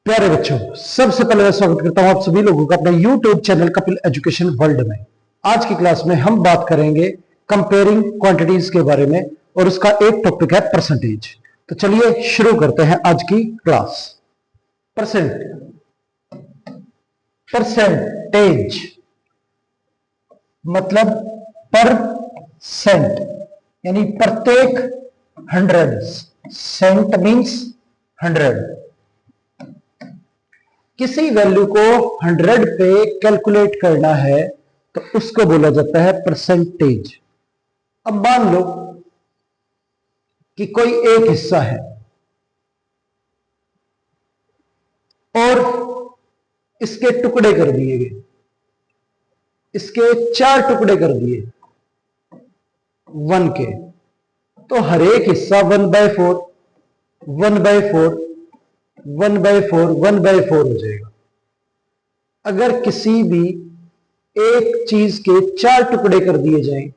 प्यारे बच्चों, सबसे पहले मैं स्वागत करता हूं आप सभी लोगों का अपने YouTube channel Kapil education world में। आज की क्लास में हम बात करेंगे कंपेयरिंग क्वांटिटीज के बारे में और उसका एक टॉपिक है परसेंटेज। तो चलिए शुरू करते हैं आज की क्लास। परसेंटेज मतलब परसेंट यानी प्रत्येक 100। Cent means 100। किसी वैल्यू को 100 पे कैलकुलेट करना है तो उसको बोला जाता है परसेंटेज। अब मान लो कि कोई एक हिस्सा है और इसके टुकड़े कर दिए गए, इसके 4 टुकड़े कर दिए 1 के, तो हर एक हिस्सा 1/4 1/4 1/4 1/4 हो जाएगा। अगर किसी भी एक चीज के 4 टुकड़े कर दिए जाएं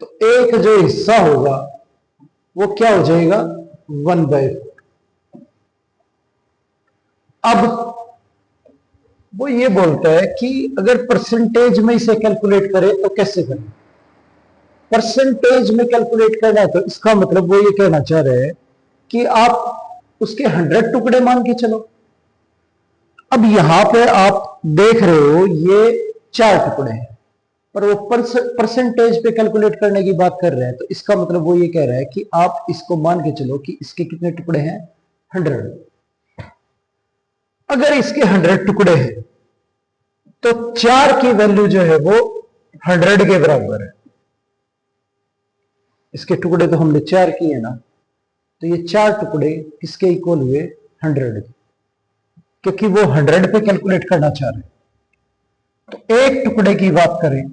तो एक जो हिस्सा होगा वो क्या हो जाएगा 1/4। अब वो ये बोलता है कि अगर परसेंटेज में इसे कैलकुलेट करें तो कैसे करें। परसेंटेज में कैलकुलेट करना है तो इसका मतलब वो ये कहना चाह रहे हैं कि आप उसके 100 टुकड़े मान के चलो। अब यहां पे आप देख रहे हो ये 4 टुकड़े हैं, पर वो परसेंटेज पे कैलकुलेट करने की बात कर रहे हैं, तो इसका मतलब वो ये कह रहा है कि आप इसको मान के चलो कि इसके कितने टुकड़े हैं 100। अगर इसके 100 टुकड़े हैं तो 4 की वैल्यू जो है वो 100 के बराबर है। इसके टुकड़े तो हमने 4 किए ना, तो ये 4 टुकड़े किसके इक्वल हुए 100 के, क्योंकि वो 100 पे कैलकुलेट करना चाह रहे हैं। तो एक टुकड़े की बात करें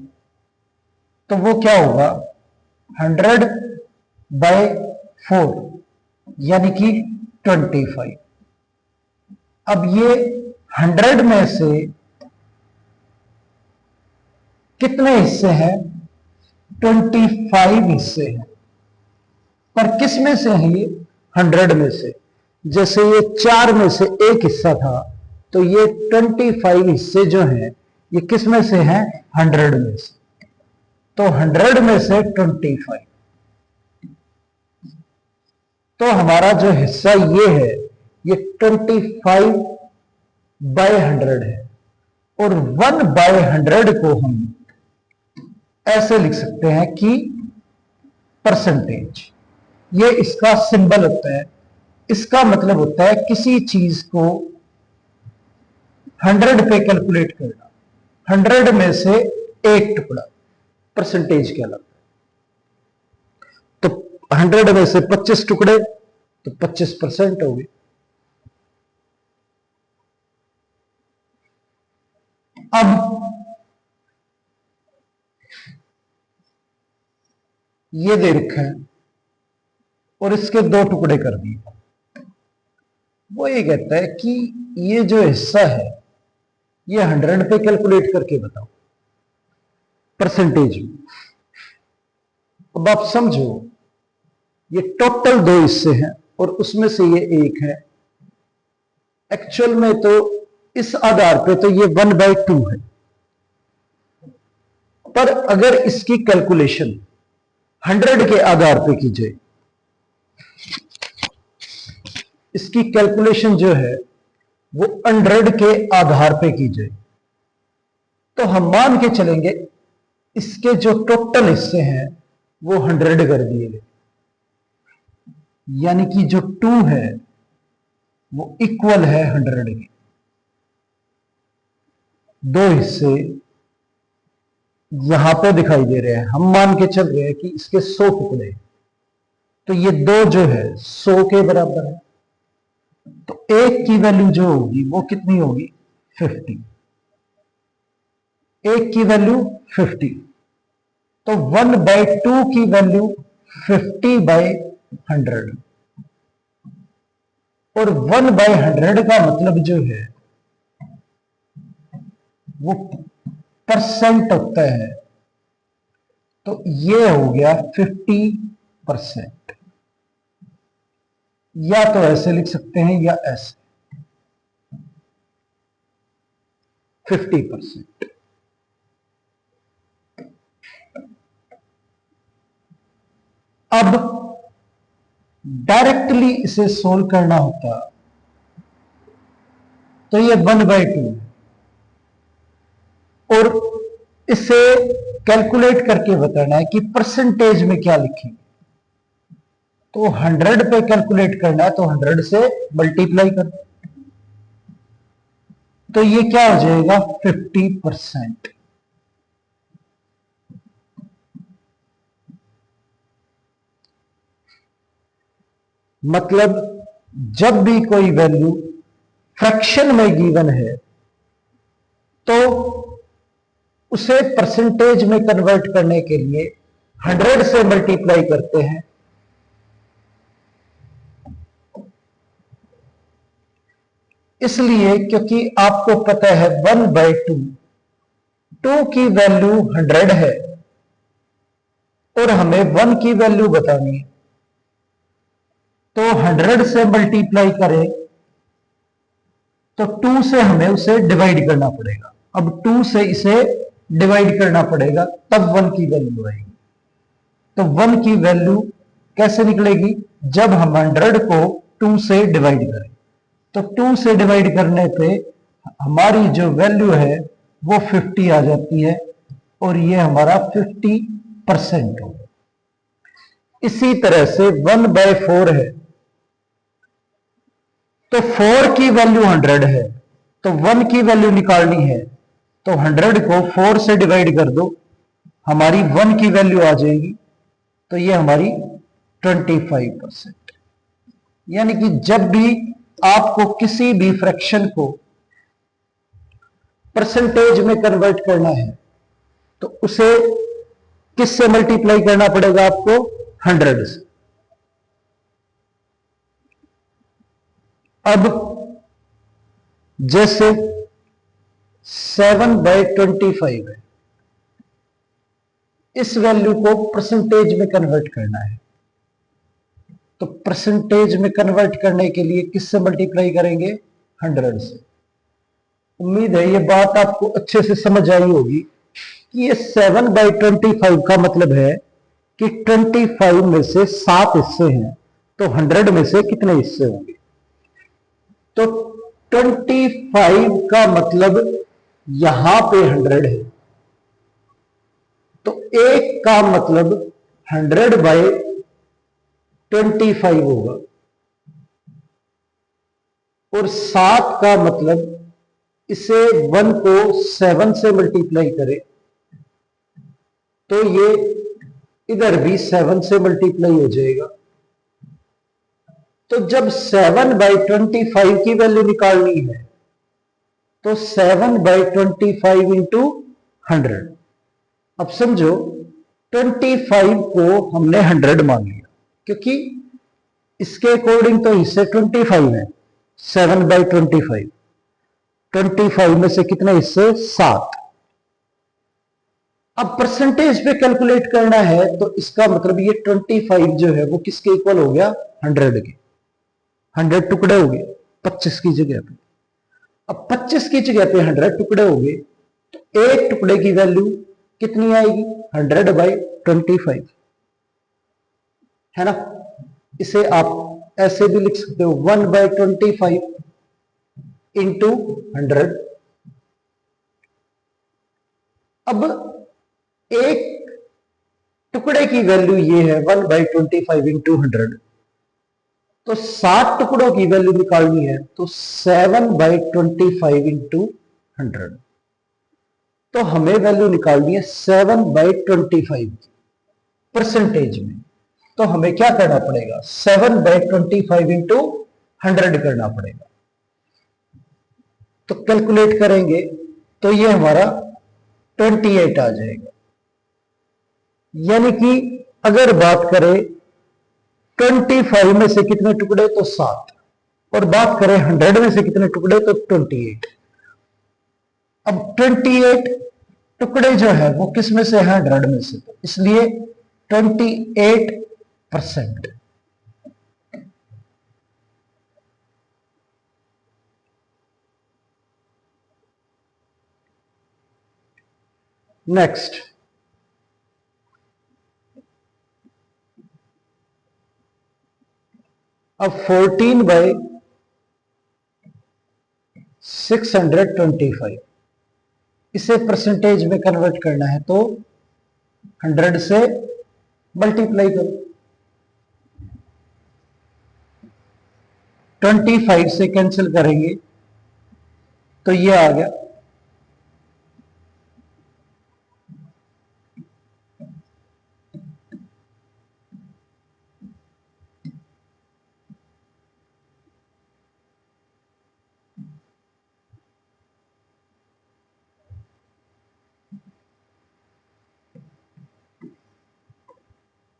तो वो क्या होगा 100/4 यानी कि 25। अब ये 100 में से कितने हिस्से हैं 25 हिस्से हैं, पर किस में से है ये 100 में से। जैसे ये 4 में से एक हिस्सा था तो ये 25 हिस्से जो हैं ये किस में से हैं 100 में से। तो 100 में से 25, तो हमारा जो हिस्सा ये है ये 25/100 है। और 1/100 को हम ऐसे लिख सकते हैं कि परसेंटेज। ये इसका सिंबल होता है। इसका मतलब होता है किसी चीज को 100 पे कैलकुलेट करना, 100 में से एक टुकड़ा परसेंटेज कहलाता है। तो 100 में से 25 टुकड़े तो 25% हो गए। अब ये दे रखा है और इसके 2 टुकड़े कर दिए। वो ये कहता है कि ये जो हिस्सा है ये 100 पे कैलकुलेट करके बताओ परसेंटेज में। अब आप समझो ये टोटल 2 हिस्से हैं और उसमें से ये एक है। एक्चुअल में तो इस आधार पे तो ये 1/2 है, पर अगर इसकी कैलकुलेशन 100 के आधार पे की जाए, इसकी कैलकुलेशन जो है वो 100 के आधार पे की जाए, तो हम मान के चलेंगे इसके जो टोटल हिस्से हैं वो 100 कर दिए गए, यानी कि जो 2 है वो इक्वल है 100 के। 2 हिस्से यहां पे दिखाई दे रहे हैं, हम मान के चल रहे हैं कि इसके 100 टुकड़े, तो ये 2 जो है 100 के बराबर है। तो एक की वैल्यू जो होगी वो कितनी होगी 50। एक की वैल्यू 50, तो 1/2 की वैल्यू 50/100। और 1/100 का मतलब जो है वो परसेंट होता है, तो ये हो गया 50%। या तो ऐसे लिख सकते हैं या ऐसे। 50%। अब डायरेक्टली इसे सोल्व करना होता तो ये 1/2 और इसे कैलकुलेट करके बताना है कि परसेंटेज में क्या लिखेंगे। तो 100 पे कैलकुलेट करना है तो 100 से मल्टीप्लाई कर, तो ये क्या हो जाएगा 50%। मतलब जब भी कोई वैल्यू फ्रैक्शन में गिवन है तो उसे परसेंटेज में कन्वर्ट करने के लिए 100 से मल्टीप्लाई करते हैं। इसलिए क्योंकि आपको पता है 1/2 2 की वैल्यू 100 है और हमें 1 की वैल्यू बतानी है, तो 100 से मल्टीप्लाई करें तो 2 से हमें उसे डिवाइड करना पड़ेगा। अब 2 से इसे डिवाइड करना पड़ेगा तब 1 की वैल्यू आएगी। तो 1 की वैल्यू कैसे निकलेगी, जब हम 100 को 2 से डिवाइड करें। तो 2 से डिवाइड करने पे हमारी जो वैल्यू है वो 50 आ जाती है और ये हमारा 50% होगा। इसी तरह से 1/4 है तो 4 की वैल्यू 100 है तो 1 की वैल्यू निकालनी है तो 100 को 4 से डिवाइड कर दो, हमारी 1 की वैल्यू आ जाएगी, तो ये हमारी 25%। यानी कि जब भी आपको किसी भी फ्रैक्शन को परसेंटेज में कन्वर्ट करना है तो उसे किससे मल्टीप्लाई करना पड़ेगा आपको 100 से। अब जैसे 7/25 है, इस वैल्यू को परसेंटेज में कन्वर्ट करना है तो परसेंटेज में कन्वर्ट करने के लिए किससे मल्टीप्लाई करेंगे 100 से। उम्मीद है ये बात आपको अच्छे से समझ आई होगी कि ये 7/25 का मतलब है कि 25 में से 7 हिस्से हैं तो 100 में से कितने हिस्से होंगे। तो 25 का मतलब यहां पे 100 है तो एक का मतलब 100/25 होगा और 7 का मतलब इसे 1 को 7 से मल्टीप्लाई करें तो ये इधर भी 7 से मल्टीप्लाई हो जाएगा। तो जब 7/25 की वैल्यू निकालनी है तो 7/25 इंटू 100। अब समझो 25 को हमने 100 मान लिया क्योंकि इसके अकॉर्डिंग तो हिस्से 25 है। 7/25 25 में से कितने हिस्से 7। अब परसेंटेज पे कैलकुलेट करना है तो इसका मतलब ये 25 जो है वो किसके इक्वल हो गया 100 के। 100 टुकड़े हो गए 25 की जगह पे। अब 25 की जगह पे 100 टुकड़े हो गए तो एक टुकड़े की वैल्यू कितनी आएगी 100/25 है ना। इसे आप ऐसे भी लिख सकते हो 1/25 इंटू 100। अब एक टुकड़े की वैल्यू ये है 1/25 इंटू 100 तो 7 टुकड़ों की वैल्यू निकालनी है तो 7/25 इंटू 100। तो हमें वैल्यू निकालनी है 7/25 की परसेंटेज में। तो हमें क्या करना पड़ेगा 7/25 इंटू 100 करना पड़ेगा। तो कैलकुलेट करेंगे तो ये हमारा 28 आ जाएगा। यानी कि अगर बात करें 25 में से कितने टुकड़े तो 7 और बात करें 100 में से कितने टुकड़े तो 28। अब 28 टुकड़े जो है वो किस में से है 100 में से, तो इसलिए 28%। नेक्स्ट, अब 14/625 इसे परसेंटेज में कन्वर्ट करना है तो 100 से मल्टीप्लाई करो। 25 से कैंसिल करेंगे तो ये आ गया।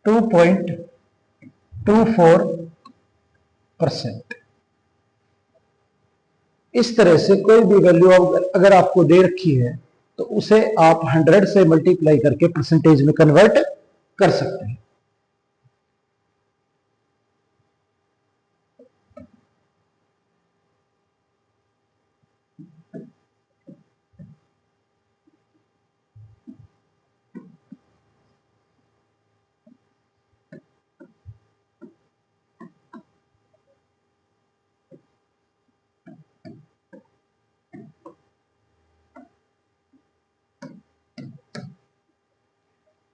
%2.24। इस तरह से कोई भी वैल्यू अगर आपको दे रखी है तो उसे आप 100 से मल्टीप्लाई करके परसेंटेज में कन्वर्ट कर सकते हैं।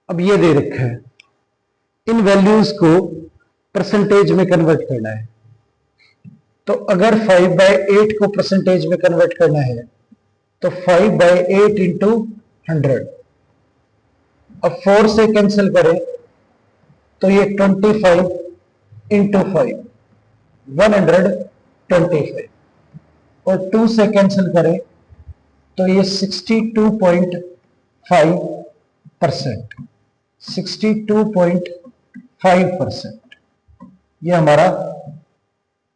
अब ये दे रखा है, इन वैल्यूज को परसेंटेज में कन्वर्ट करना है। तो अगर 5/8 को परसेंटेज में कन्वर्ट करना है तो 5/8 इंटू 100। अब 4 से कैंसिल करें तो ये 25 इंटू 5 125, और 2 से कैंसिल करें तो ये 62.5%। 62.5% ये हमारा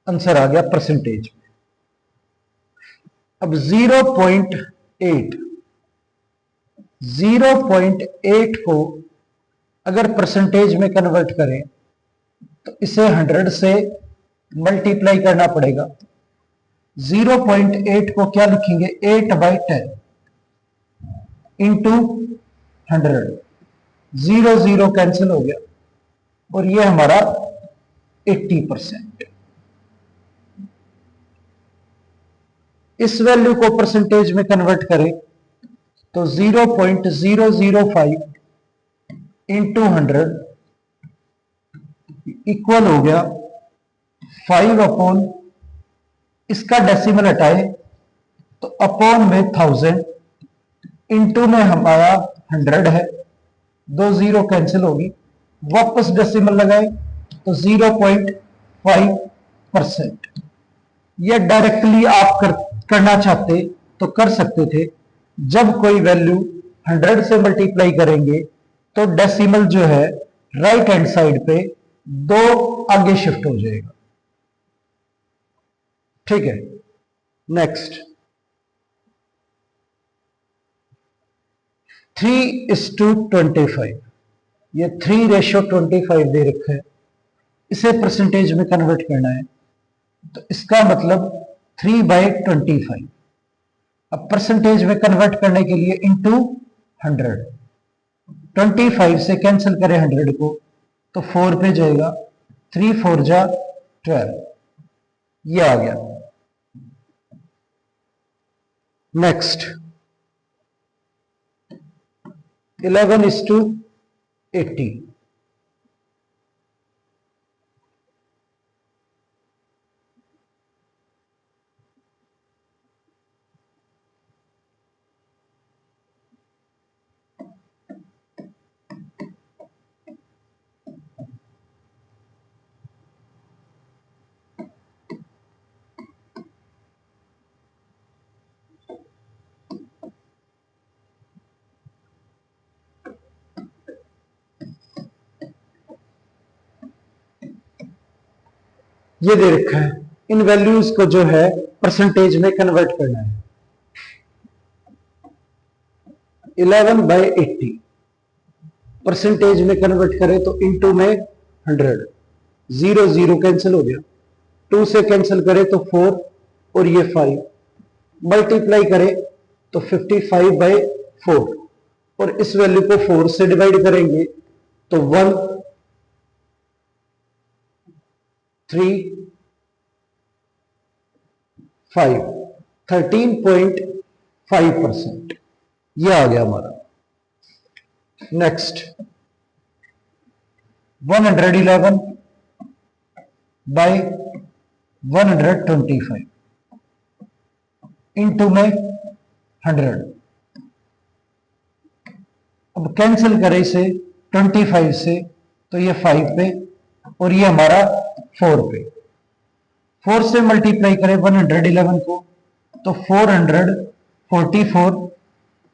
आंसर आ गया परसेंटेज में। अब 0.8 को अगर परसेंटेज में कन्वर्ट करें तो इसे 100 से मल्टीप्लाई करना पड़ेगा। 0.8 को क्या लिखेंगे, 8/10 इंटू 100। 0 0 कैंसिल हो गया और ये हमारा 80%। इस वैल्यू को परसेंटेज में कन्वर्ट करें तो 0.005 इंटू 100 इक्वल हो गया 5 अपॉन, इसका डेसिमल हटाए तो अपॉन में 1000, इंटू में हमारा 100 है, 2 0 कैंसिल होगी, वापस डेसिमल लगाए तो 0.5%। यह डायरेक्टली आप करना चाहते तो कर सकते थे। जब कोई वैल्यू 100 से मल्टीप्लाई करेंगे तो डेसिमल जो है राइट हैंड साइड पे 2 आगे शिफ्ट हो जाएगा। ठीक है, नेक्स्ट, 3:25। ये 3:25 दे रखा है, इसे परसेंटेज में कन्वर्ट करना है तो इसका मतलब 3/25। अब परसेंटेज में कन्वर्ट करने के लिए इंटू 100, 25 से कैंसिल करें 100 को तो 4 पे जाएगा, 3 4 जा 12, ये आ गया। नेक्स्ट, 11:80। ये दे रखा है, इन वैल्यूज को जो है परसेंटेज में कन्वर्ट करना है। 11/80 परसेंटेज में कन्वर्ट करें तो इंटू में 100, 0 0 कैंसिल हो गया, 2 से कैंसिल करें तो 4 और ये 5, मल्टीप्लाई करें तो 55/4, और इस वैल्यू को 4 से डिवाइड करेंगे तो 1 3 5 13.5% ये आ गया हमारा। नेक्स्ट 111 बाय 125 इनटू में 100। अब कैंसिल करें इसे 25 से तो ये 5 पे और ये हमारा 4 पे। 4 से मल्टीप्लाई करें 111 को तो 444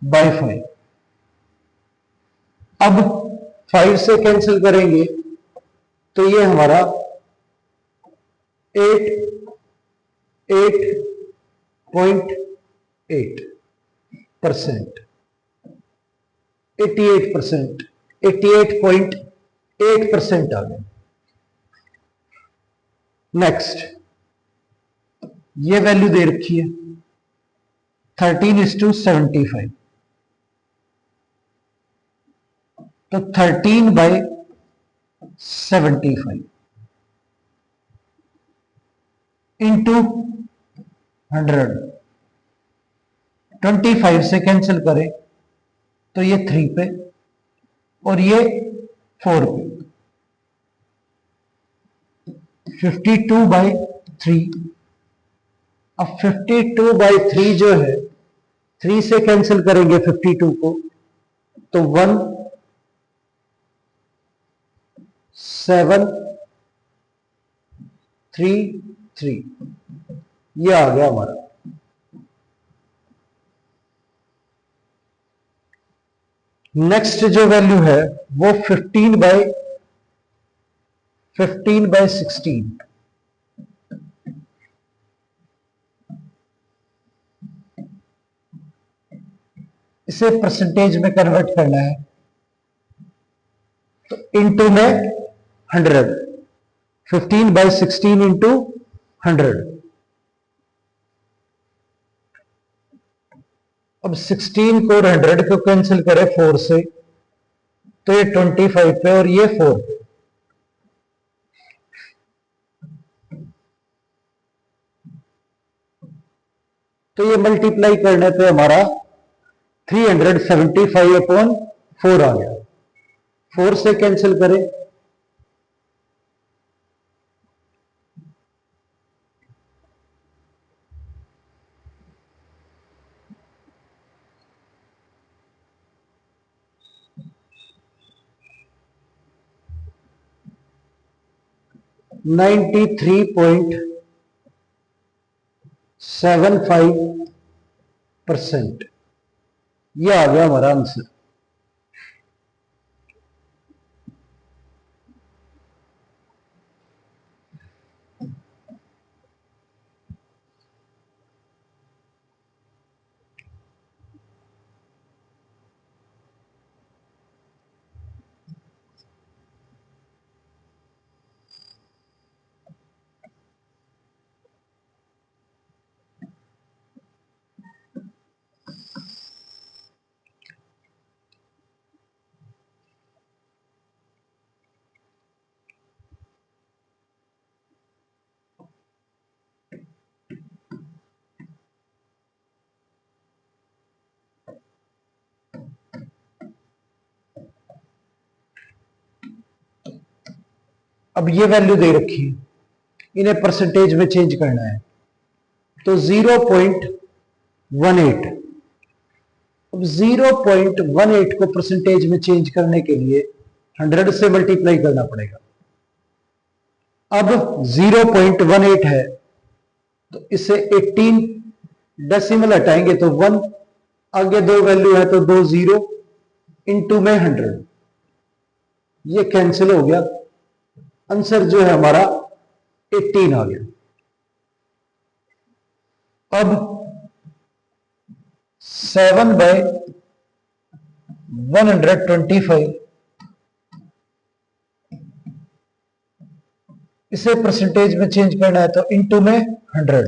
बाय 5। अब 5 से कैंसिल करेंगे तो ये हमारा 8.8% 88% 88.8% आ गया। नेक्स्ट ये वैल्यू दे रखी है 13:75 तो 13/75 इंटू 100। 25 से कैंसिल करें तो ये 3 पे और ये 4 पे। 52/3। अब 52/3 जो है 3 से कैंसिल करेंगे 52 को तो 1 7 3 3 ये आ गया हमारा। नेक्स्ट जो वैल्यू है वो 15/16। इसे परसेंटेज में कन्वर्ट करना है तो इनटू में 100। 15/16 इंटू 100। अब 16 को 100 को कैंसिल करें 4 से तो ये 25 पे और ये 4 पे। तो ये मल्टीप्लाई करने पे हमारा 375/4 आ गया। 4 से कैंसिल करें %93.75% ये आ गया हमारा आंसर। अब ये वैल्यू दे रखी है इन्हें परसेंटेज में चेंज करना है तो 0.18। अब 0.18 को परसेंटेज में चेंज करने के लिए 100 से मल्टीप्लाई करना पड़ेगा। अब 0.18 है तो इससे 18 डेसिमल हटाएंगे तो 1, आगे 2 वैल्यू है तो 2 0 इंटू में 100 ये कैंसिल हो गया। आंसर जो है हमारा 18 आ गया। अब 7/125 इसे परसेंटेज में चेंज करना है तो इंटू में 100।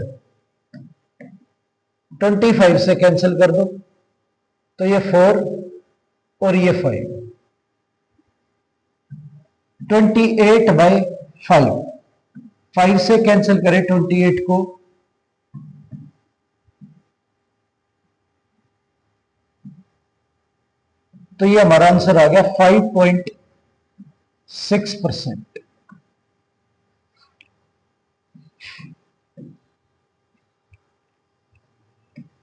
25 से कैंसिल कर दो तो ये 4 और ये 5, 28/5, 5 से कैंसिल करें 28 को, तो ये हमारा आंसर आ गया 5.6%।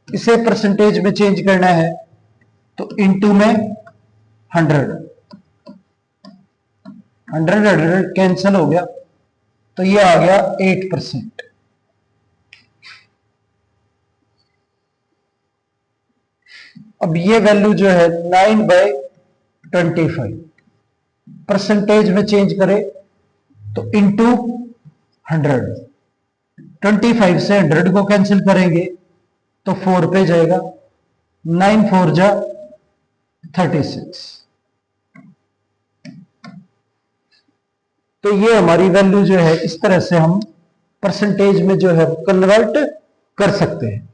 इसे परसेंटेज में चेंज करना है तो इनटू में 100, 100 कैंसिल हो गया, तो ये आ गया 8%। अब ये वैल्यू जो है 9/25 परसेंटेज में चेंज करें तो इनटू 100, 25 से 100 को कैंसिल करेंगे तो 4 पे जाएगा, 9 4 जा 36। तो ये हमारी वैल्यू जो है इस तरह से हम परसेंटेज में जो है कन्वर्ट कर सकते हैं।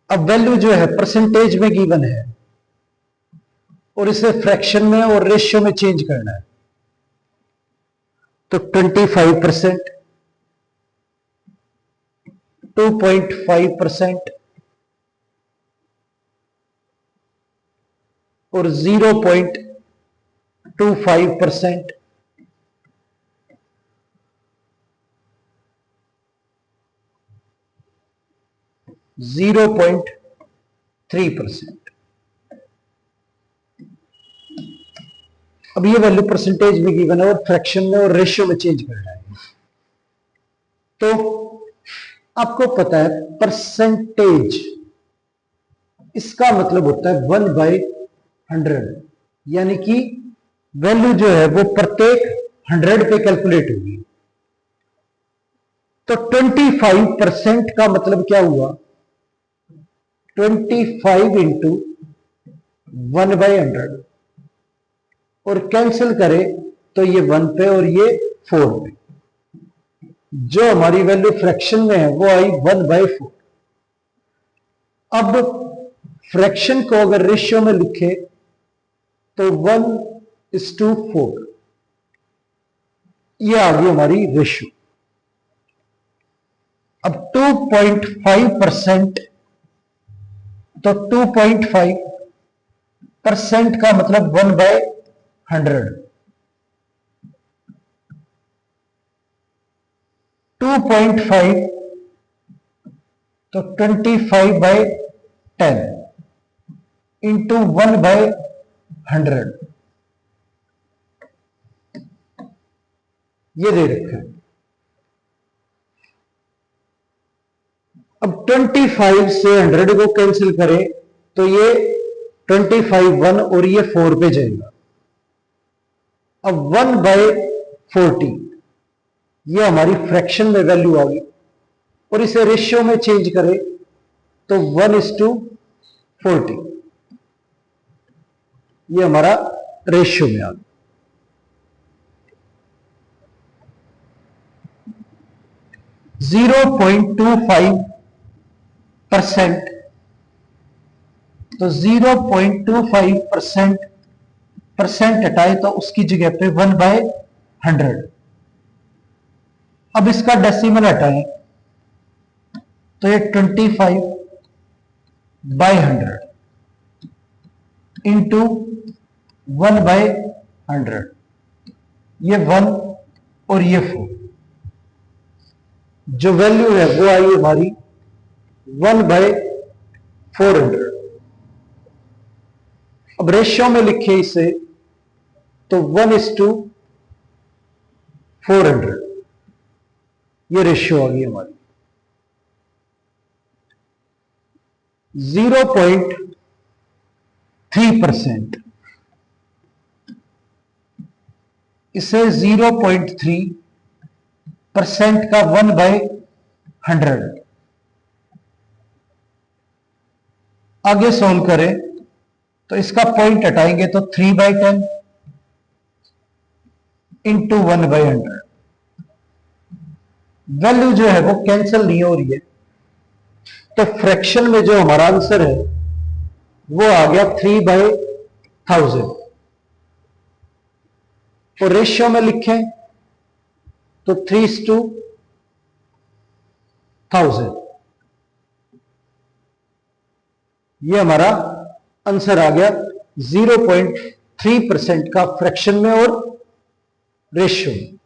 अब वैल्यू जो है परसेंटेज में गिवन है और इसे फ्रैक्शन में और रेशियो में चेंज करना है, तो 25%, 2.5% और 0.25%, 0.3%। अब ये वैल्यू परसेंटेज में गिवन है और फ्रैक्शन में और रेशियो में चेंज करना है। तो आपको पता है परसेंटेज, इसका मतलब होता है 1/100, यानी कि वैल्यू जो है वो प्रत्येक 100 पे कैलकुलेट होगी। तो 25% का मतलब क्या हुआ, 25 इंटू 1/100 और कैंसिल करें तो ये 1 पे और ये 4 पे। जो हमारी वैल्यू फ्रैक्शन में है वो आई 1/4। अब फ्रैक्शन को अगर रेशियो में लिखे तो 1:4, ये आ गई हमारी रेशियो। अब 2.5%, तो 2.5% का मतलब 1/100, 2.5 तो 25/10 इंटू 1/100, ये दे रखा है। अब 25 से 100 को कैंसिल करें तो ये 25 1 और ये 4 पे जाएगा। अब 1/40, ये हमारी फ्रैक्शन में वैल्यू आ गई और इसे रेशियो में चेंज करें तो 1:40, ये हमारा रेशियो में आ गया। 0.25%, तो 0.25% परसेंट हटाए तो उसकी जगह पे 1/100। अब इसका डेसिमल हटाएं तो ये 25/100 इंटू 1/100, ये 1 और ये 4, जो वैल्यू है वो आई हमारी 1/400। अब रेशियो में लिखे इसे तो 1:400, ये रेशियो आ गई हमारी। 0.3%, इसे 0.3% का 1/100 आगे सॉल्व करें तो इसका पॉइंट हटाएंगे तो 3/10 इंटू 1/100। वैल्यू जो है वो कैंसिल नहीं हो रही है, तो फ्रैक्शन में जो हमारा आंसर है वो आ गया 3/1000। और रेशियो में लिखें तो 3:1000। ये हमारा आंसर आ गया 0.3% का फ्रैक्शन में और रेशियो में।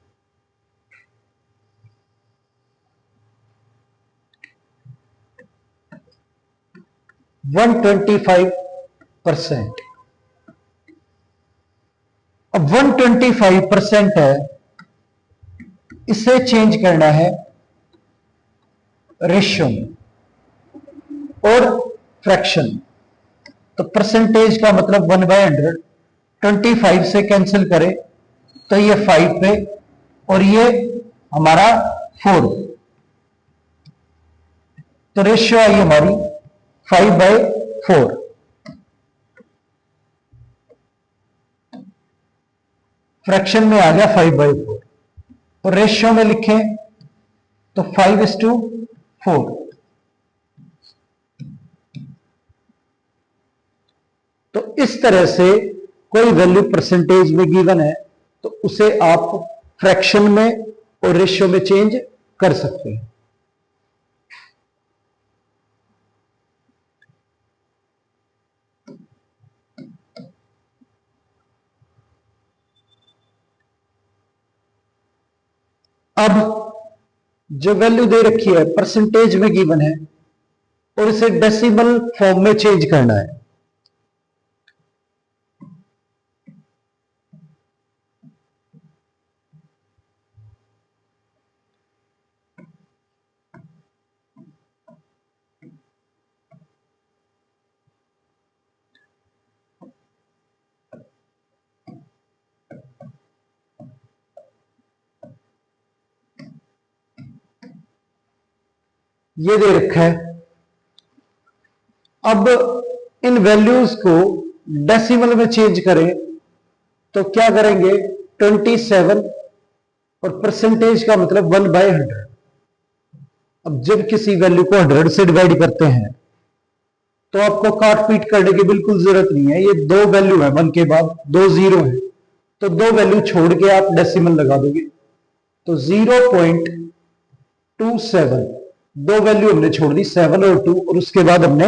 वन 125%। अब 125% है, इसे चेंज करना है रेशियो में और फ्रैक्शन। तो परसेंटेज का मतलब 1/100, 25 से कैंसिल करें तो ये 5 पे और ये हमारा 4। तो रेशियो आई हमारी 5/4। फ्रैक्शन में आ गया 5/4 और रेशियो में लिखें तो 5:4। तो इस तरह से कोई वैल्यू परसेंटेज में गिवन है तो उसे आप फ्रैक्शन में और रेशियो में चेंज कर सकते हैं। अब जो वैल्यू दे रखी है परसेंटेज में गिवन है और इसे डेसिमल फॉर्म में चेंज करना है। ये दे रखा है। अब इन वैल्यूज को डेसिमल में चेंज करें तो क्या करेंगे, 27 और परसेंटेज का मतलब 1/100। अब जब किसी वैल्यू को 100 से डिवाइड करते हैं तो आपको काट पीट करने की बिल्कुल जरूरत नहीं है। ये दो वैल्यू है, 1 के बाद 2 जीरो है, तो दो वैल्यू छोड़ के आप डेसिमल लगा दोगे तो 0.27। दो वैल्यू हमने छोड़ दी 7 और 2 और उसके बाद हमने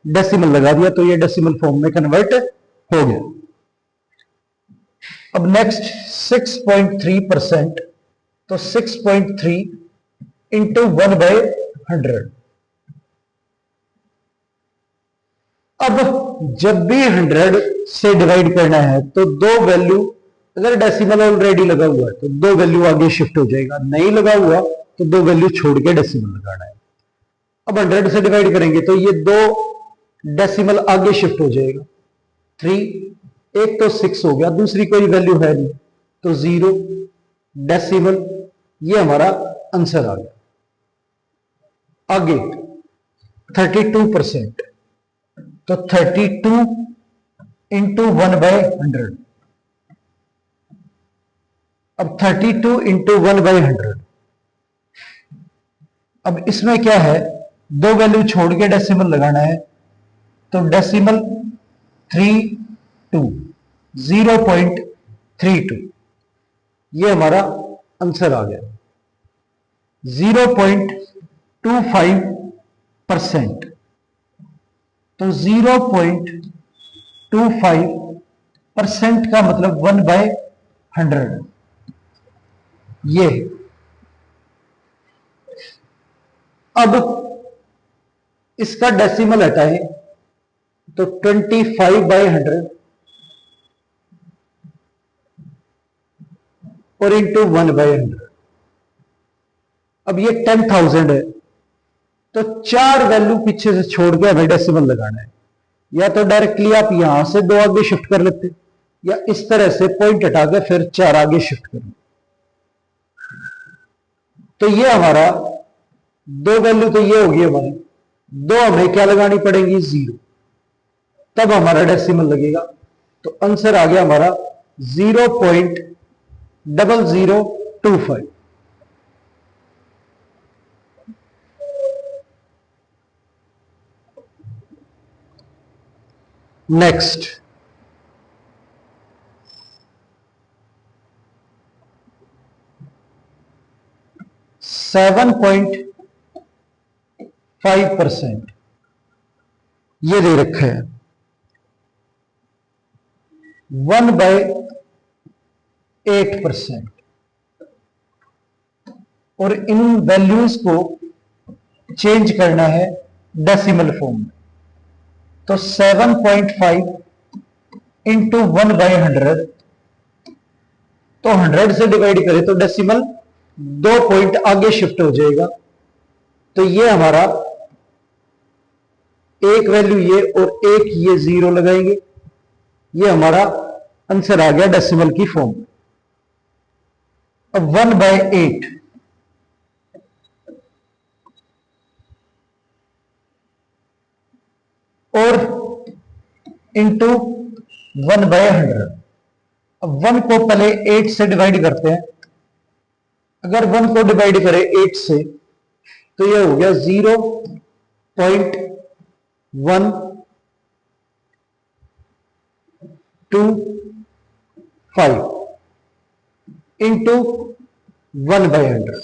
डेसिमल लगा दिया तो ये डेसिमल फॉर्म में कन्वर्ट हो गया। अब नेक्स्ट 6.3%, तो 6.3 इंटू 1/100। अब जब भी 100 से डिवाइड करना है तो दो वैल्यू, अगर डेसिमल ऑलरेडी लगा हुआ है तो दो वैल्यू आगे शिफ्ट हो जाएगा, नहीं लगा हुआ तो दो वैल्यू छोड़ के डेसिमल लगाना है। अब 100 से डिवाइड करेंगे तो ये दो डेसिमल आगे शिफ्ट हो जाएगा, 3, एक तो 6 हो गया, दूसरी कोई वैल्यू है नहीं तो 0 डेसिमल। ये हमारा आंसर आ गया। आगे 32%, तो 32 इंटू 1/100। अब 32 इंटू 1/100। अब इसमें क्या है, दो वैल्यू छोड़ के डेसिमल लगाना है तो डेसिमल 32 0.32। ये हमारा आंसर आ गया। 0.25%, तो 0.25% का मतलब 1/100। ये अब इसका डेसिमल हटाएं तो 25/100 और इंटू 1/100। अब ये 10,000 है तो चार वैल्यू पीछे से छोड़ के हमें डेसिमल लगाना है। या तो डायरेक्टली आप यहां से दो आगे शिफ्ट कर लेते, या इस तरह से पॉइंट हटा के फिर चार आगे शिफ्ट कर लेते। तो ये हमारा दो वैल्यू तो ये होगी हमारी, दो हमें क्या लगानी पड़ेगी, 0। तब हमारा डेसिमल लगेगा। तो आंसर आ गया हमारा 0.0025। नेक्स्ट 7.5% ये दे रखा है 1/8%, और इन वैल्यूज को चेंज करना है डेसिमल फॉर्म में। तो 7.5 इंटू 1/100, तो 100 से डिवाइड करें तो डेसिमल 2 पॉइंट आगे शिफ्ट हो जाएगा। तो ये हमारा एक वैल्यू ये और एक ये जीरो लगाएंगे, ये हमारा आंसर आ गया डेसिमल की फॉर्म में। अब 1/8 और इंटू 1/100। अब 1 को पहले 8 से डिवाइड करते हैं। अगर 1 को डिवाइड करें 8 से तो यह हो गया 0.125 इंटू 1/100।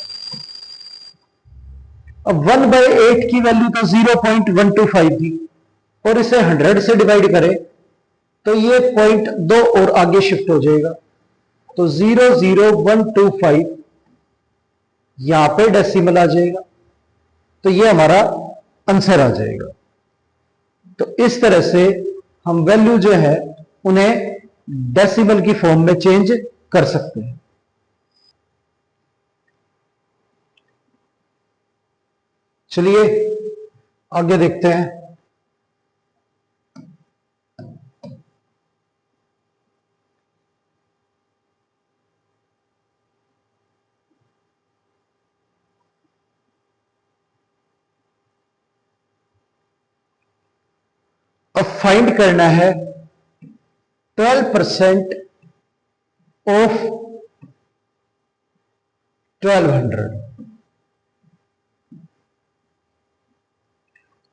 अब 1/8 की वैल्यू तो 0.125 थी, और इसे 100 से डिवाइड करें तो ये पॉइंट दो और आगे शिफ्ट हो जाएगा। तो 0.0125 यहां पे डेसिमल आ जाएगा, तो ये हमारा आंसर आ जाएगा। तो इस तरह से हम वैल्यू जो है उन्हें डेसिमल की फॉर्म में चेंज कर सकते हैं। चलिए आगे देखते हैं। अब फाइंड करना है 12% ऑफ 1200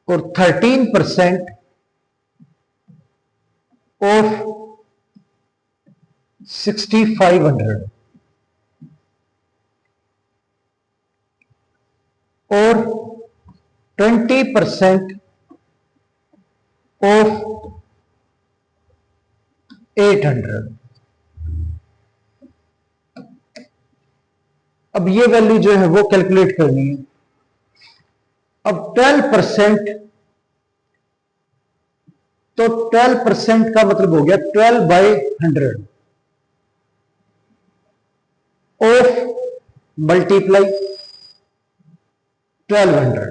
और 13% ऑफ 6500 और 20% ऑफ 800। अब ये वैल्यू जो है वो कैलकुलेट करनी है। अब 12%, तो 12% का मतलब हो गया 12/100 ऑफ मल्टीप्लाई 1200।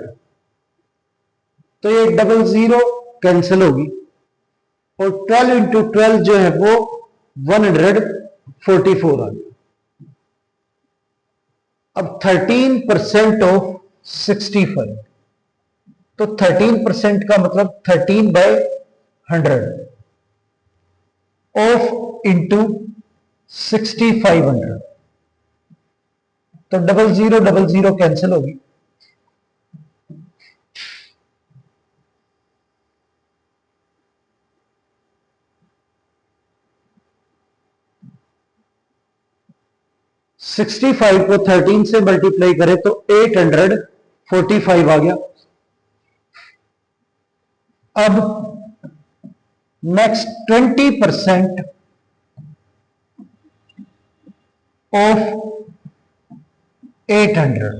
तो ये डबल जीरो कैंसिल होगी, और 12 इंटू 12 जो है वो 144 आ गया। अब 13% ऑफ 65, तो 13% का मतलब 13/100 ऑफ इंटू 6500। तो डबल जीरो कैंसिल होगी, 65 को 13 से मल्टीप्लाई करें तो 845 आ गया। अब नेक्स्ट 20% ऑफ 800,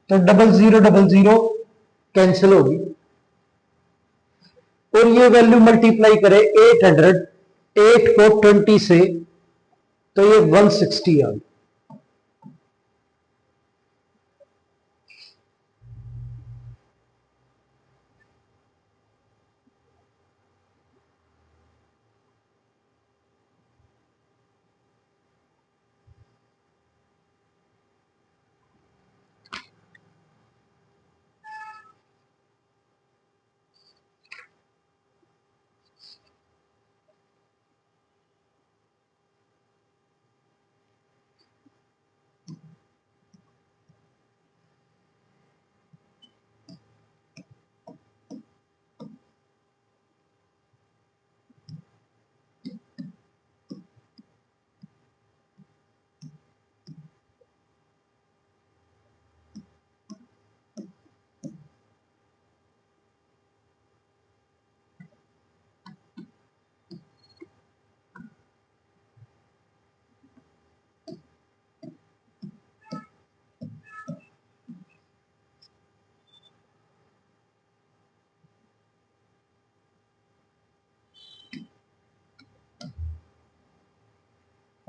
तो डबल जीरो कैंसिल होगी, और ये वैल्यू मल्टीप्लाई करें 800, 8 को 20 से तो ये 160 आ गई।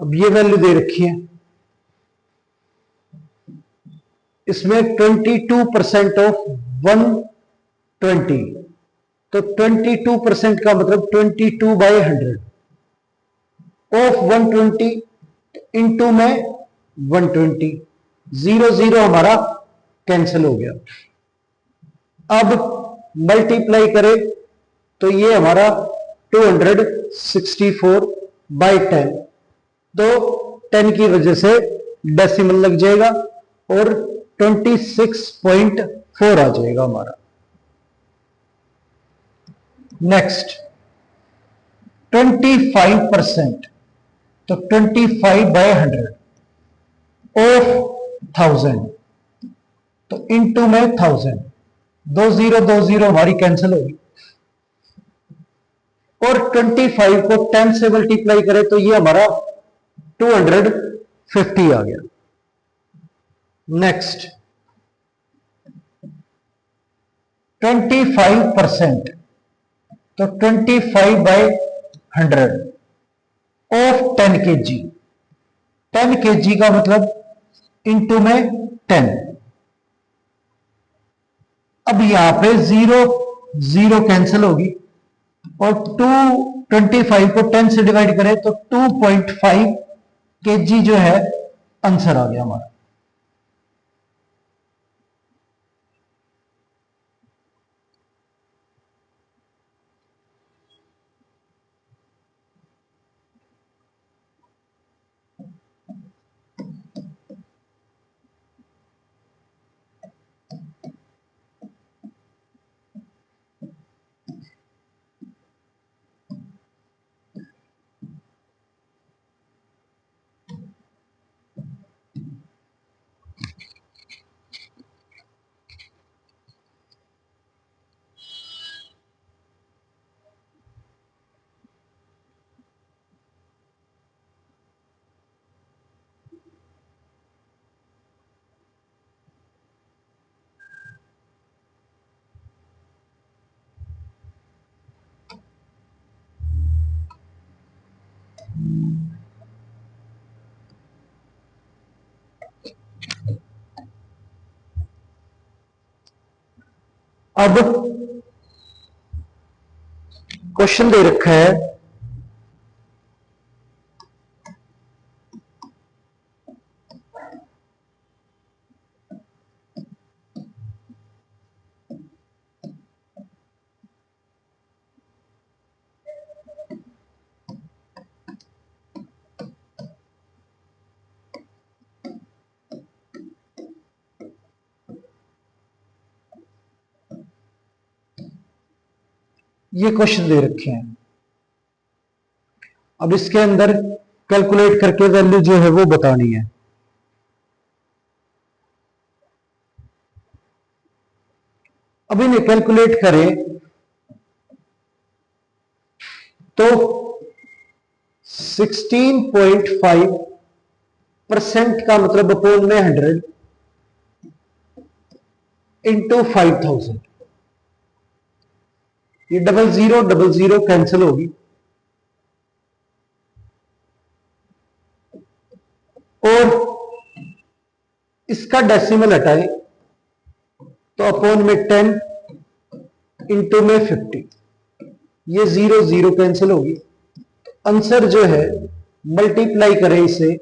अब ये वैल्यू दे रखी है, इसमें 22% ऑफ 120, तो 22% का मतलब 22/100 ऑफ 120 इंटू में 120, 0 हमारा कैंसिल हो गया। अब मल्टीप्लाई करें तो ये हमारा 264/10, तो 10 की वजह से डेसिमल लग जाएगा और 26.4 आ जाएगा हमारा। नेक्स्ट 25%, तो 25/100 ऑफ 1000, तो इंटू में 1000, 20 हमारी कैंसिल होगी और 25 को 10 से मल्टीप्लाई करें तो ये हमारा 250 आ गया। नेक्स्ट 25%, तो 25/100 ऑफ 10 kg, 10 kg का मतलब इंटू में 10, अब यहां पे 0 कैंसिल होगी और 225 को 10 से डिवाइड करें तो 2.5 kg जो है आंसर आ गया हमारा। अब क्वेश्चन दे रखा है ये क्वेश्चन दे रखे हैं, अब इसके अंदर कैलकुलेट करके वैल्यू जो है वो बतानी है। अब इन्हें कैलकुलेट करें तो 16.5% का मतलब अपोन में 100 इंटू 5000, ये 00 कैंसिल होगी और इसका डेसिमल हटाएं तो अपोन में 10 इंटू में 50, ये 0 कैंसिल होगी। आंसर जो है मल्टीप्लाई करें इसे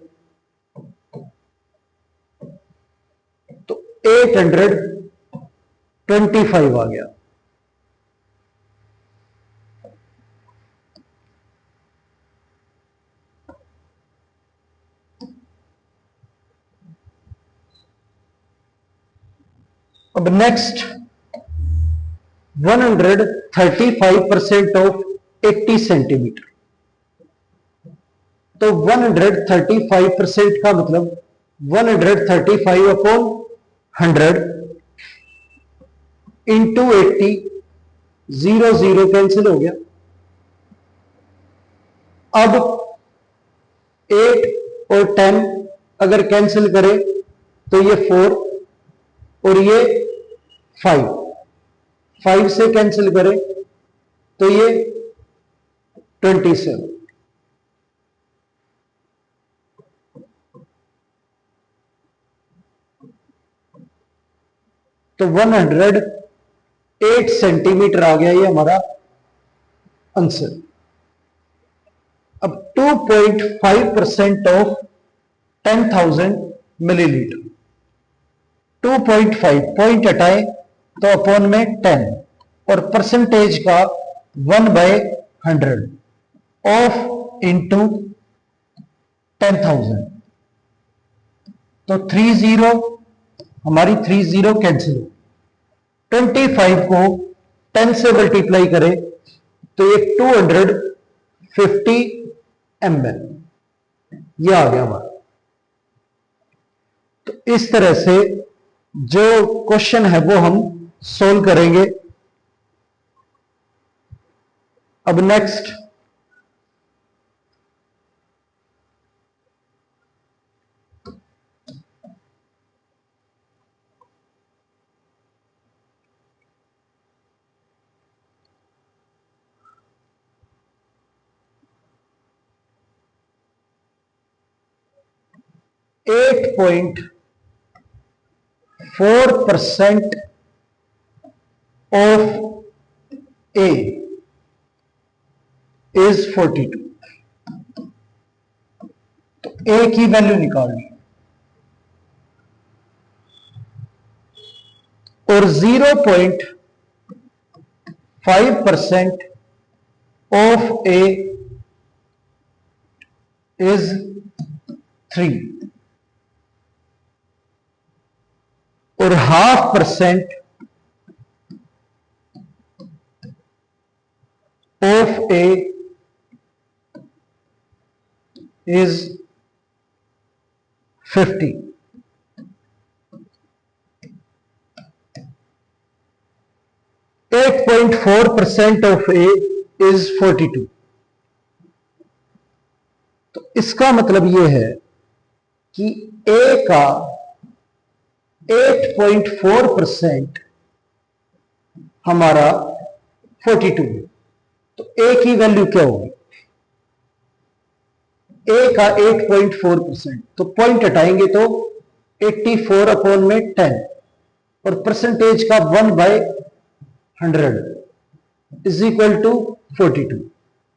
तो 825 आ गया। अब नेक्स्ट 135% ऑफ 80 सेंटीमीटर, तो 135% का मतलब 135 अपॉन 100 इंटू 80, 0 कैंसिल हो गया। अब 8 और 10 अगर कैंसिल करें तो ये 4 और ये 5 से कैंसिल करें तो ये 27। तो 108 सेंटीमीटर आ गया ये हमारा आंसर। अब 2.5% ऑफ 10,000 मिलीलीटर, 2.5 पॉइंट हटाए तो अपॉन में 10 और परसेंटेज का 1/100 ऑफ इंटू 10,000, तो 30 हमारी 30 कैंसिल हो। 25 को 10 से मल्टीप्लाई करें तो ये 250 ml ये आ गया हमारा। तो इस तरह से जो क्वेश्चन है वो हम सोल्व करेंगे। अब next eight point 4% of A is 42। तो ए की वैल्यू निकालनी और 0.5% ऑफ ए इज 3 और 0.5% of A is 50। 8.4% of A is 42। तो इसका मतलब यह है कि ए का 8.4% हमारा 42 है। तो ए की वैल्यू क्या होगी? ए का 8.4%, तो पॉइंट हटाएंगे तो 84 अपॉन में 10 और परसेंटेज का 1/100 इज इक्वल टू 42।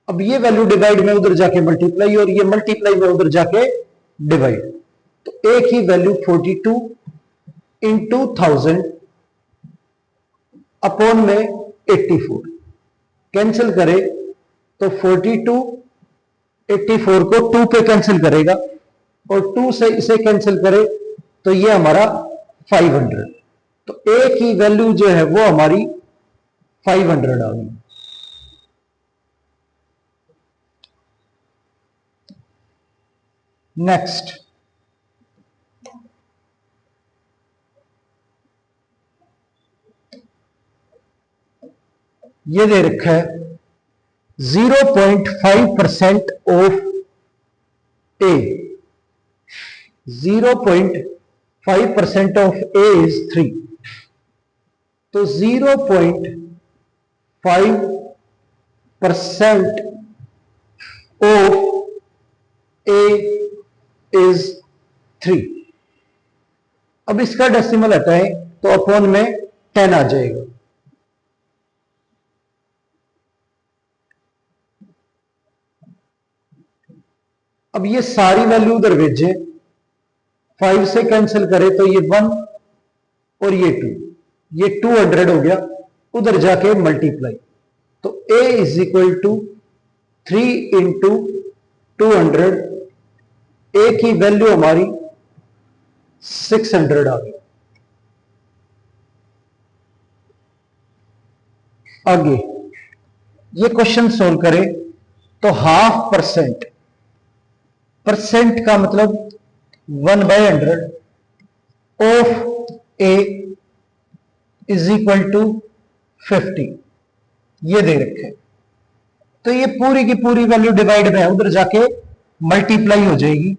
अब ये वैल्यू डिवाइड में उधर जाके मल्टीप्लाई और ये मल्टीप्लाई में उधर जाके डिवाइड। तो ए की वैल्यू 42 इंटू 1000 अपॉन में 84 कैंसिल करे तो 42 84 को 2 पे कैंसिल करेगा और 2 से इसे कैंसिल करे तो ये हमारा 500। तो ए की वैल्यू जो है वो हमारी 500 आ गई। नेक्स्ट ये दे रखा है 0.5% of A, 0.5% of A is 3। तो 0.5% ऑफ ए इज 3। अब इसका डेसिमल हटाएं तो अपॉन में 10 आ जाएगा। अब ये सारी वैल्यू उधर भेजे, 5 से कैंसिल करे तो ये 1 और ये 2, ये 200 हो गया, उधर जाके मल्टीप्लाई तो a is equal to 3 into 200। A की वैल्यू हमारी 600 आ गई। आगे ये क्वेश्चन सोल्व करें तो 0.5% परसेंट का मतलब 1/100 of A is equal to 50 ये दे रखे। तो ये पूरी की पूरी वैल्यू डिवाइड में है, उधर जाके मल्टीप्लाई हो जाएगी।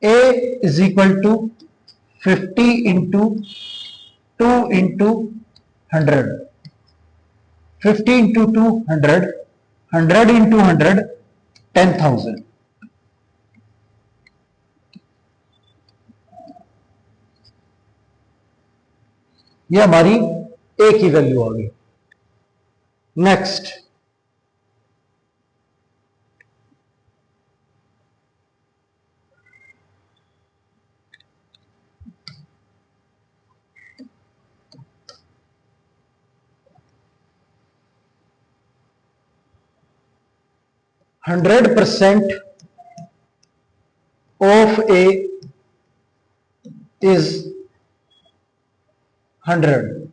A is equal to 50 into 2 into 100, 50 into 2 100, 100 into 100 10,000। ये हमारी ए की वैल्यू आ गई। Next, %, of A is 100।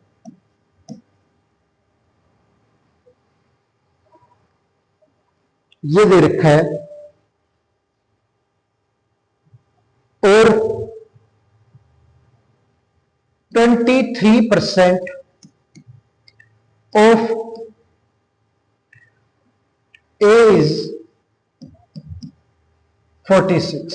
ये दे रखा है, और 23% of A is 46।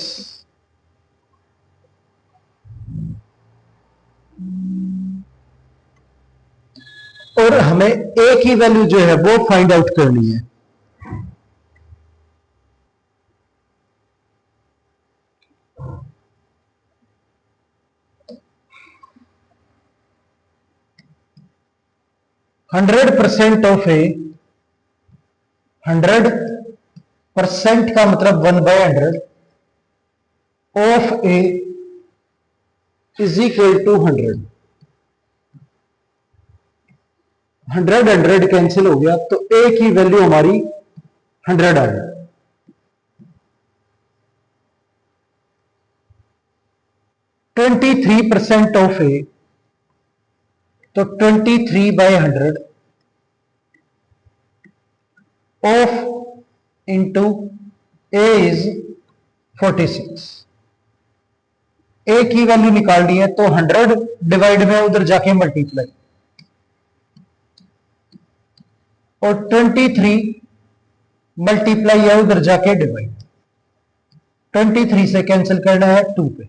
और हमें ए की वैल्यू जो है वो फाइंड आउट करनी है। %, ऑफ ए, 100% का मतलब 1/100 of A is equal to 100। 100 cancel हो गया, तो ए की वैल्यू हमारी 100 आ गई। 23% ऑफ ए, तो 23/100 ऑफ इंटू ए इज 46। ए की वैल्यू निकालनी है, तो 100 डिवाइड में उधर जाके मल्टीप्लाई, और 23 मल्टीप्लाई है उधर जाके डिवाइड। 23 से कैंसिल करना है 2 पे,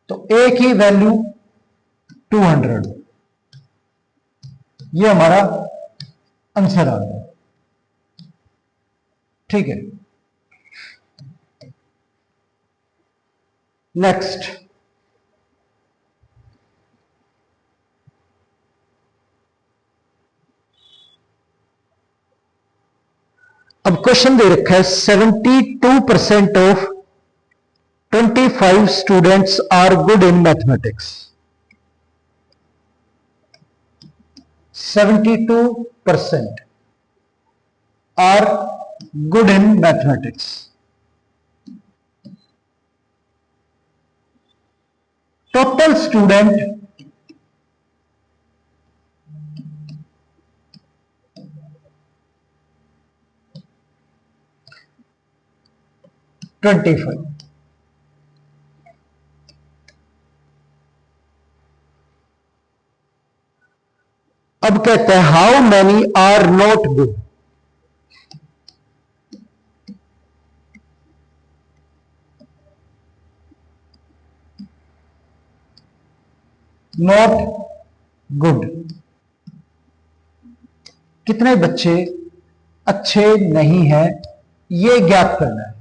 तो ए की वैल्यू 200। ये हमारा आंसर आ गया। ठीक है, नेक्स्ट, अब क्वेश्चन दे रखा है 72% of 25 students are good in mathematics. 72% are good in mathematics. Total student 25। अब कहते हैं how many are not good. Not good, कितने बच्चे अच्छे नहीं हैं, यह ज्ञात करना है।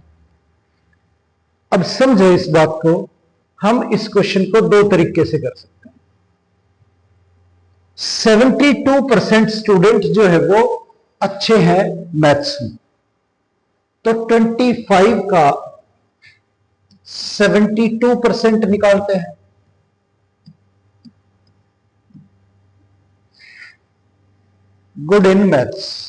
अब समझो इस बात को, हम इस क्वेश्चन को दो तरीके से कर सकते हैं। 72% स्टूडेंट जो है वो अच्छे हैं मैथ्स में, तो 25 का 72% निकालते हैं। गुड इन मैथ्स,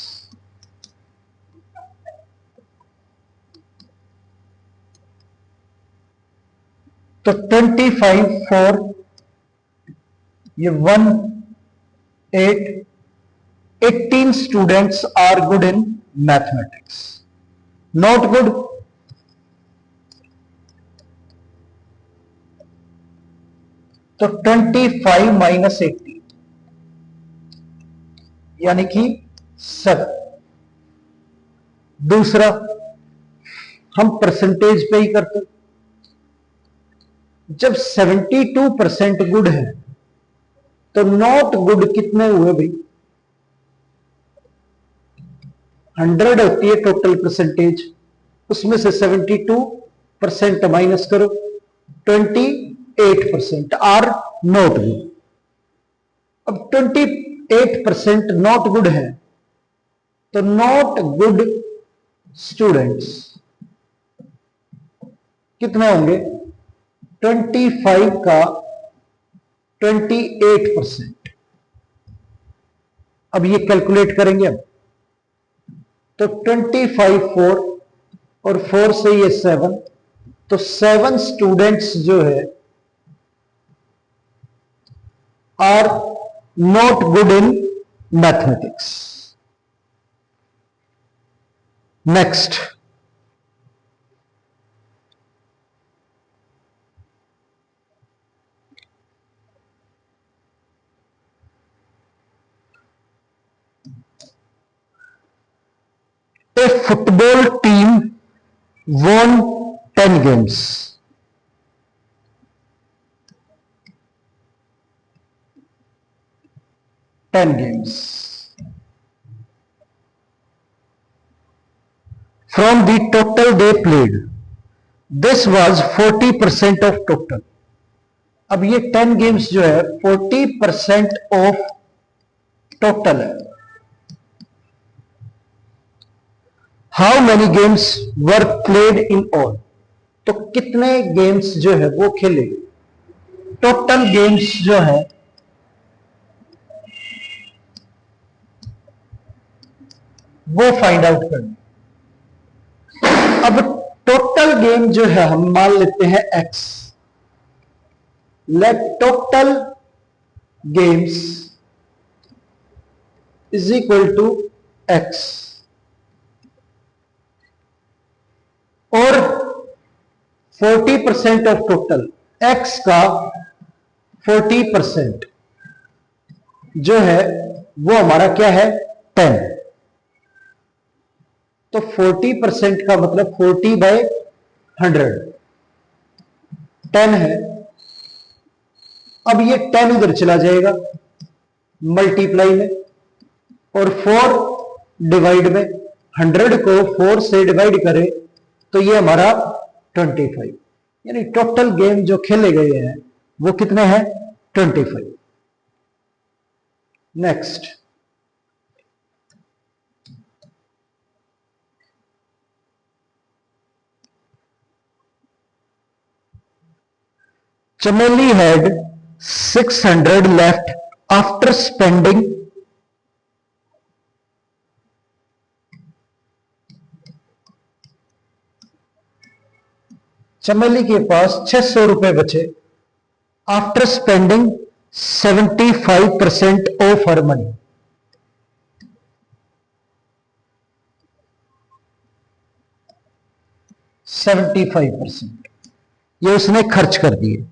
तो 25 4 ये 1 8 18 students are good in mathematics. Not good, तो 25 माइनस 80 यानी कि 7। दूसरा, हम परसेंटेज पे ही करते, जब 72% गुड है तो नॉट गुड कितने हुए भाई? 100 होती है टोटल परसेंटेज, उसमें से 72% माइनस करो, 28% आर नॉट गुड। अब 28% नॉट गुड है, तो नॉट गुड स्टूडेंट्स कितने होंगे? 25 का 28%। अब ये कैलकुलेट करेंगे हम, तो 25 4 और 4 से ये 7, तो 7 स्टूडेंट्स जो है are not good in mathematics. Next, a football team won 10 games. From the total they played, this was 40% of total. अब ये 10 गेम्स जो है 40% ऑफ टोटल है। How many games were played in all, तो कितने games जो है वो खेले? टोटल गेम्स जो है वो फाइंड आउट करना। अब टोटल गेम जो है हम मान लेते हैं x। Let total games is equal to x, और 40% ऑफ टोटल, x का 40% जो है वो हमारा क्या है? 10। तो 40% का मतलब 40/100 10 है। अब ये 10 उधर चला जाएगा मल्टीप्लाई में, और 4 डिवाइड में, 100 को 4 से डिवाइड करें तो ये हमारा 25, यानी टोटल गेम जो खेले गए हैं वो कितने हैं? 25। Next, Chameli had 600 left after spending चमेली के पास 600 रुपए बचे after spending 75% of her money. 75% ये उसने खर्च कर दिए।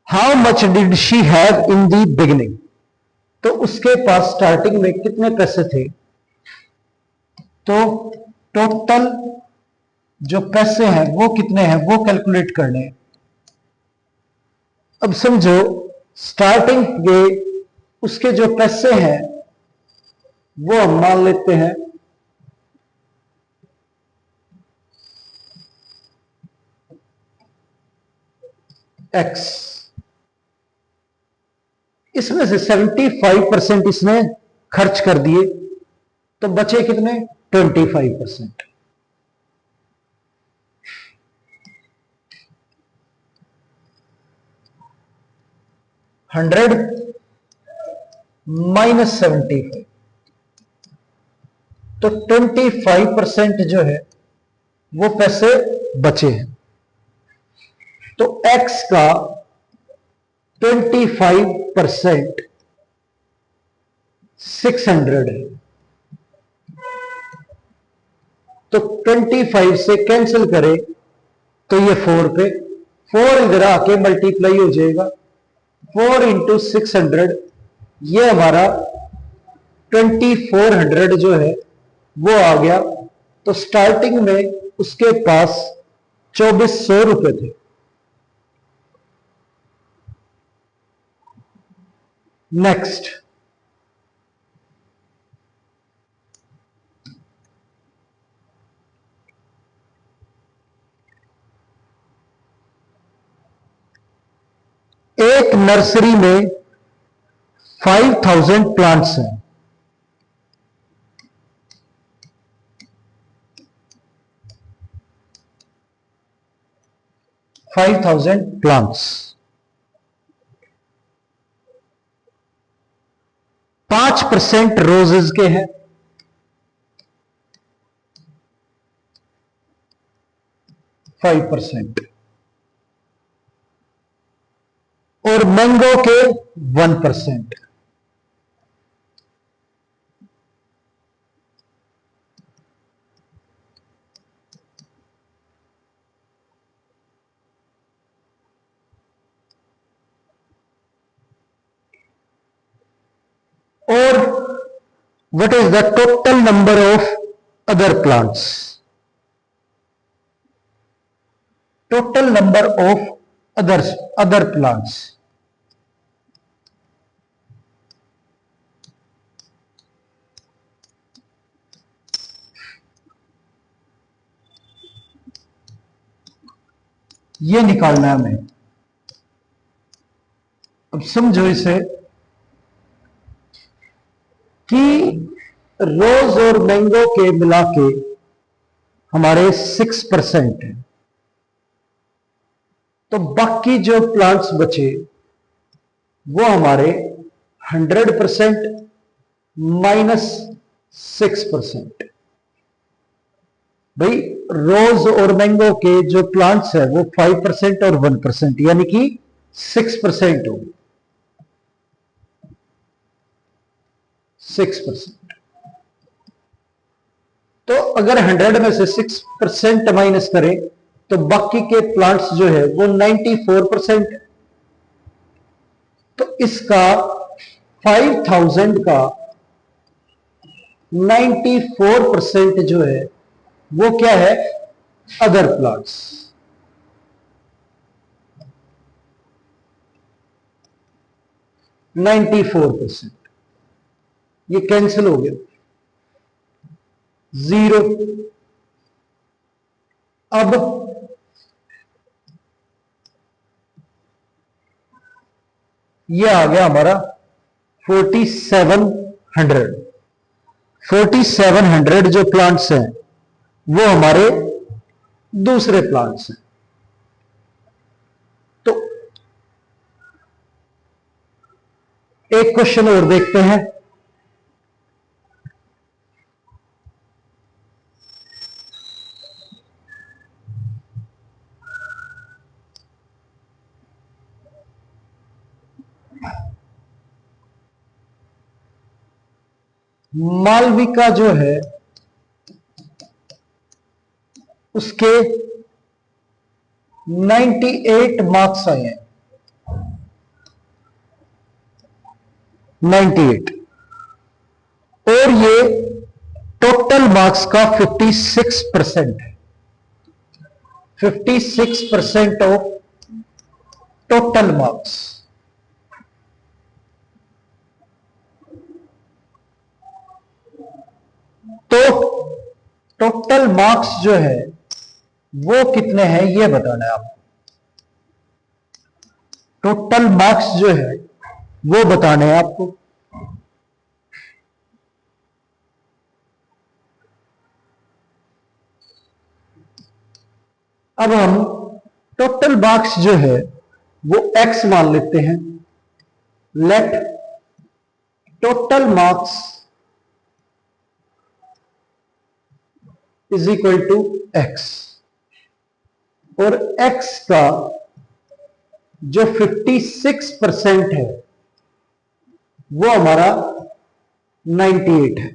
How much did she have in the beginning, तो उसके पास स्टार्टिंग में कितने पैसे थे? तो टोटल जो पैसे हैं वो कितने हैं वो कैलकुलेट करने। अब समझो स्टार्टिंग के उसके जो पैसे हैं वो हम मान लेते हैं x। इसमें से 75% इसने खर्च कर दिए, तो बचे कितने? 25%। 100 माइनस 75, तो 25% जो है वो पैसे बचे हैं। तो x का 25% 600 है, तो 25 से कैंसिल करें तो ये 4 पे, 4 इधर आके मल्टीप्लाई हो जाएगा, 4 इंटू 600, ये हमारा 2400 जो है वो आ गया। तो स्टार्टिंग में उसके पास 2400 रुपए थे। नेक्स्ट, एक नर्सरी में 5,000 प्लांट्स हैं, 5,000 प्लांट्स, 5% रोजेज के हैं, 5%, और मैंगो के 1%। और what is the total number of other plants? Total number of other plants, ये निकालना है हमें। अब समझो इसे कि रोज और मैंगो के मिला के हमारे 6% है, तो बाकी जो प्लांट्स बचे वो हमारे 100% माइनस 6%। भाई रोज और मैंगो के जो प्लांट्स है वो 5% और 1%, यानी कि 6% होगी, 6%। तो अगर 100 में से 6% माइनस करें तो बाकी के प्लांट्स जो है वो 94%। तो इसका 5,000 का 94% जो है वो क्या है, अदर प्लांट्स। नाइन्टी 94%, ये कैंसिल हो गया, 0। अब ये आ गया हमारा 4700। 4700 जो प्लांट्स हैं वो हमारे दूसरे प्लांट्स हैं। तो एक क्वेश्चन और देखते हैं। मालविका जो है उसके 98 मार्क्स आए हैं, 98, और ये टोटल मार्क्स का 56% है, 56% ऑफ टोटल मार्क्स। तो टोटल मार्क्स जो है वो कितने हैं ये बताना है आपको। टोटल मार्क्स जो है वो बताने हैं आपको। अब हम टोटल मार्क्स जो है वो x मान लेते हैं। Let total marks is equal to x, और x का जो 56% है वो हमारा 98 है।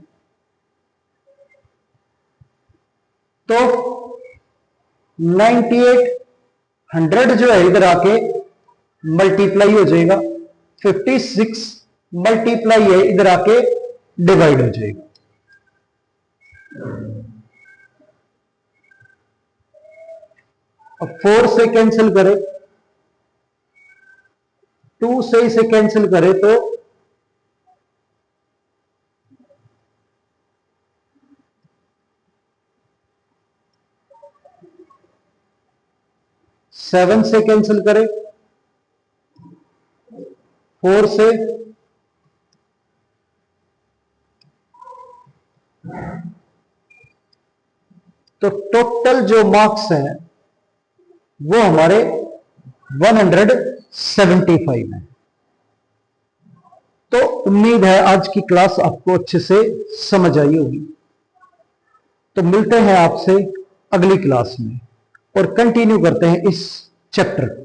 तो 98 100 जो है इधर आके मल्टीप्लाई हो जाएगा, 56 मल्टीप्लाई है इधर आके डिवाइड हो जाएगा। अब 4 से कैंसिल करें, 2 से इसे कैंसिल करें तो 7 से कैंसिल करें, 4 से तो टोटल जो मार्क्स हैं वो हमारे 175 है। तो उम्मीद है आज की क्लास आपको अच्छे से समझ आई होगी। तो मिलते हैं आपसे अगली क्लास में और कंटिन्यू करते हैं इस चैप्टर को।